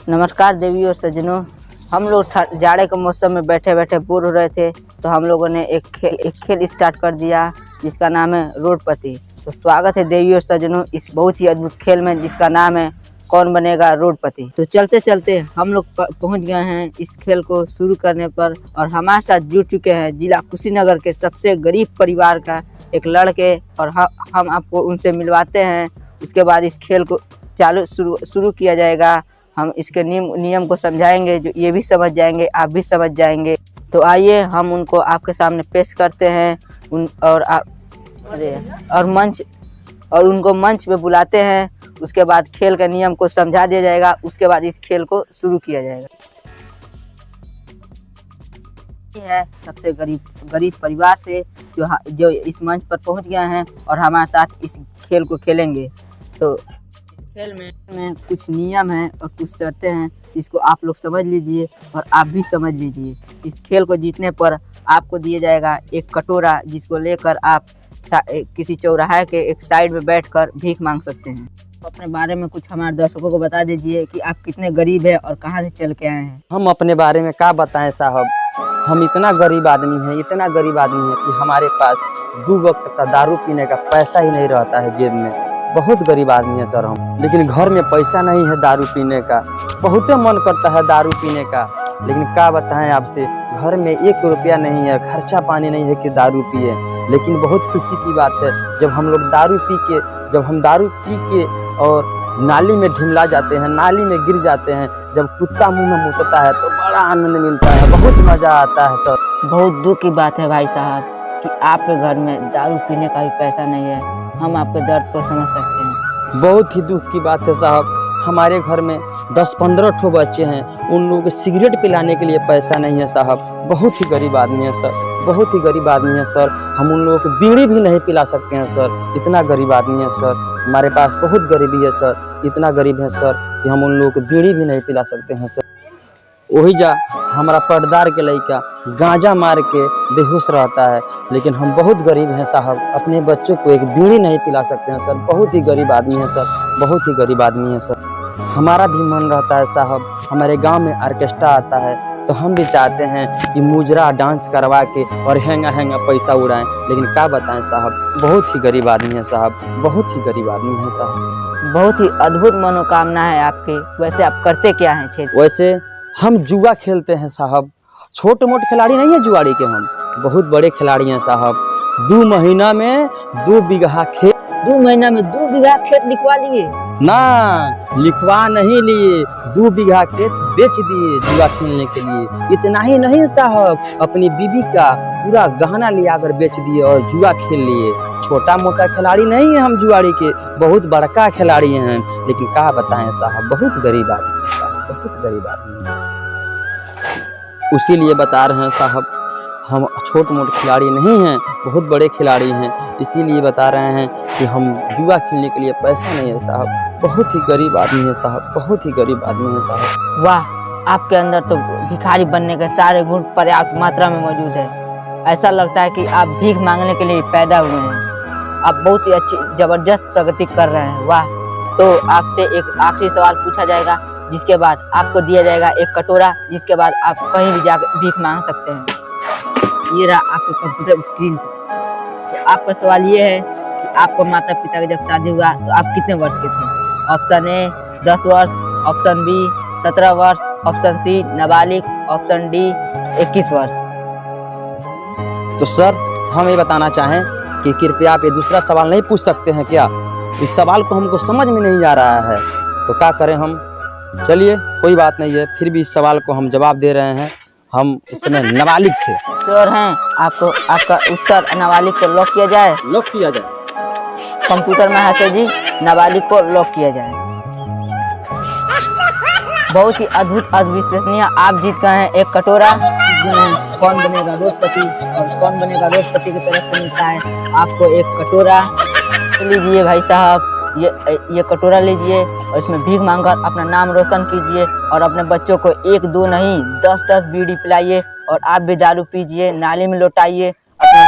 नमस्कार देवी और सज्जनों। हम लोग जाड़े के मौसम में बैठे बैठे बोर हो रहे थे, तो हम लोगों ने एक खेल स्टार्ट कर दिया जिसका नाम है रोडपति। तो स्वागत है देवी और सज्जनों इस बहुत ही अद्भुत खेल में जिसका नाम है कौन बनेगा रोडपति। तो चलते चलते हम लोग पहुंच गए हैं इस खेल को शुरू करने पर, और हमारे साथ जुड़ चुके हैं जिला कुशीनगर के सबसे गरीब परिवार का एक लड़के, और हम आपको उनसे मिलवाते हैं। उसके बाद इस खेल को शुरू किया जाएगा। हम इसके नियम को समझाएंगे, जो ये भी समझ जाएंगे, आप भी समझ जाएंगे। तो आइए हम उनको आपके सामने पेश करते हैं और उनको मंच पे बुलाते हैं। उसके बाद खेल के नियम को समझा दिया जाएगा। उसके बाद इस खेल को शुरू किया जाएगा। है सबसे गरीब परिवार से जो इस मंच पर पहुंच गए हैं और हमारे साथ इस खेल को खेलेंगे। तो इस खेल में कुछ नियम हैं और कुछ शर्तें हैं, इसको आप लोग समझ लीजिए और आप भी समझ लीजिए। इस खेल को जीतने पर आपको दिया जाएगा एक कटोरा, जिसको लेकर आप किसी चौराहे के एक साइड में बैठकर भीख मांग सकते हैं। अपने बारे में कुछ हमारे दर्शकों को बता दीजिए कि आप कितने गरीब हैं और कहाँ से चल के आए हैं। हम अपने बारे में क्या बताएं साहब, हम इतना गरीब आदमी हैं कि हमारे पास 2 वक्त का दारू पीने का पैसा ही नहीं रहता है जेब में। बहुत गरीब आदमी है सर हम, लेकिन घर में पैसा नहीं है दारू पीने का। बहुत मन करता है दारू पीने का, लेकिन क्या बताएं आपसे, घर में 1 रुपया नहीं है, खर्चा पानी नहीं है कि दारू पिए। लेकिन बहुत खुशी की बात है जब हम दारू पी के और नाली में ढिमला जाते हैं, नाली में गिर जाते हैं, जब कुत्ता मुंह में मुतता है तो बड़ा आनंद मिलता है, बहुत मजा आता है सर। बहुत दुख की बात है भाई साहब कि आपके घर में दारू पीने का भी पैसा नहीं है। हम आपके दर्द को समझ सकते हैं। बहुत ही दुख की बात है साहब, हमारे घर में 10-15 ठो बच्चे हैं, उन लोगों को सिगरेट पिलाने के लिए पैसा नहीं है साहब। बहुत ही गरीब आदमी है सर, बहुत ही गरीब आदमी है सर। हम उन लोगों को बीड़ी भी नहीं पिला सकते हैं सर, इतना गरीब आदमी है सर। हमारे पास बहुत गरीबी है सर, इतना गरीब है सर कि हम उन लोगों को बीड़ी भी नहीं पिला सकते हैं सर। वही जा हमारा पर्दार के लड़का गांजा मार के बेहोश रहता है, लेकिन हम बहुत गरीब हैं साहब, अपने बच्चों को एक बीड़ी नहीं पिला सकते हैं सर। बहुत ही गरीब आदमी है सर, बहुत ही गरीब आदमी है सर। हमारा भी मन रहता है साहब, हमारे गांव में ऑर्केस्ट्रा आता है तो हम भी चाहते हैं कि मुजरा डांस करवा के और हैंगा पैसा उड़ाएं, लेकिन क्या बताएं साहब, बहुत ही गरीब आदमी है साहब, बहुत ही गरीब आदमी है साहब। बहुत ही अद्भुत मनोकामना है आपके। वैसे आप करते क्या हैं क्षेत्र? वैसे हम जुआ खेलते हैं साहब, छोटे मोटे खिलाड़ी नहीं है जुआड़ी के, हम बहुत बड़े खिलाड़ी हैं साहब। 2 महीना में 2 बीघा खेत। 2 महीना में 2 बीघा खेत लिखवा लिए? ना, लिखवा नहीं लिए, 2 बीघा खेत बेच दिए जुआ खेलने के लिए। इतना ही नहीं साहब, अपनी बीबी का पूरा गहना लिया कर बेच दिए और जुआ खेल लिए। छोटा मोटा खिलाड़ी नहीं है हम जुआड़ी के, बहुत बड़का खिलाड़ी हैं। लेकिन क्या बताएं साहब, बहुत गरीब आदमी साहब, बहुत गरीब आदमी। उसीलिए बता रहे हैं साहब, हम छोट मोट खिलाड़ी नहीं हैं, बहुत बड़े खिलाड़ी हैं। इसीलिए बता रहे हैं कि हम जुआ खेलने के लिए पैसा नहीं है साहब। बहुत ही गरीब आदमी है साहब, बहुत ही गरीब आदमी है साहब। वाह, आपके अंदर तो भिखारी बनने के सारे गुण पर्याप्त मात्रा में मौजूद है। ऐसा लगता है कि आप भीख मांगने के लिए पैदा हुए हैं। आप बहुत ही अच्छी जबरदस्त प्रगति कर रहे हैं। वाह। तो आपसे एक आखिरी सवाल पूछा जाएगा, जिसके बाद आपको दिया जाएगा एक कटोरा, जिसके बाद आप कहीं भी जाकर भीख मांग सकते हैं। ये रहा आपके कंप्यूटर स्क्रीन पर। तो आपका सवाल ये है कि आपको माता पिता का जब शादी हुआ तो आप कितने वर्ष के थे? ऑप्शन ए 10 वर्ष, ऑप्शन बी 17 वर्ष, ऑप्शन सी नाबालिग, ऑप्शन डी 21 वर्ष। तो सर हम ये बताना चाहें कि कृपया आप ये दूसरा सवाल नहीं पूछ सकते हैं क्या? इस सवाल को हमको समझ में नहीं आ रहा है, तो क्या करें हम? चलिए कोई बात नहीं है, फिर भी इस सवाल को हम जवाब दे रहे हैं। हम उस समय नाबालिग थे। श्योर हैं? आपको आपका उत्तर नाबालिग को लॉक किया जाए? लॉक किया जाए। कंप्यूटर में है जी, नाबालिग को लॉक किया जाए। बहुत ही अद्भुत अविश्वसनीय, आप जीत गए हैं एक कटोरा। कौन बनेगा रोडपति, और कौन बनेगा रोडपति की तरफ से मिलता है आपको एक कटोरा। लीजिए भाई साहब, ये कटोरा लीजिए और इसमें भीख मांगकर अपना नाम रोशन कीजिए, और अपने बच्चों को 1-2 नहीं 10-10 बीड़ी पिलाइए, और आप भी दारू पीजिए, नाली में लौटाइए अपने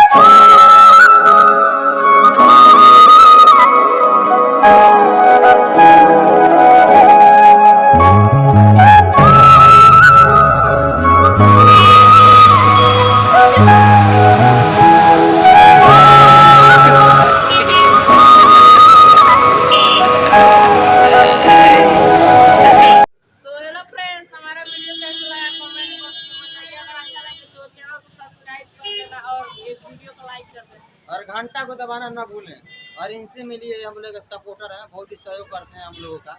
हेलो फ्रेंड्स, हमारा वीडियो कैसा लगा कमेंट बॉक्स में बताइए। अगर अच्छा लगे तो चैनल को सब्सक्राइब कर देना और इस वीडियो को लाइक कर देना और घंटा को दबाना ना भूलें। और इनसे मिलिए, हम लोग सपोर्टर हैं, बहुत ही सहयोग करते हैं हम लोगों का।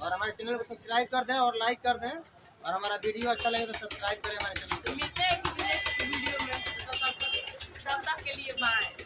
और हमारे चैनल को सब्सक्राइब कर दें और लाइक कर दें। और हमारा वीडियो अच्छा लगे तो सब्सक्राइब करें हमारे चैनल को। मिलते हैं किसी नेक्स्ट वीडियो में, तब तक के लिए बाय।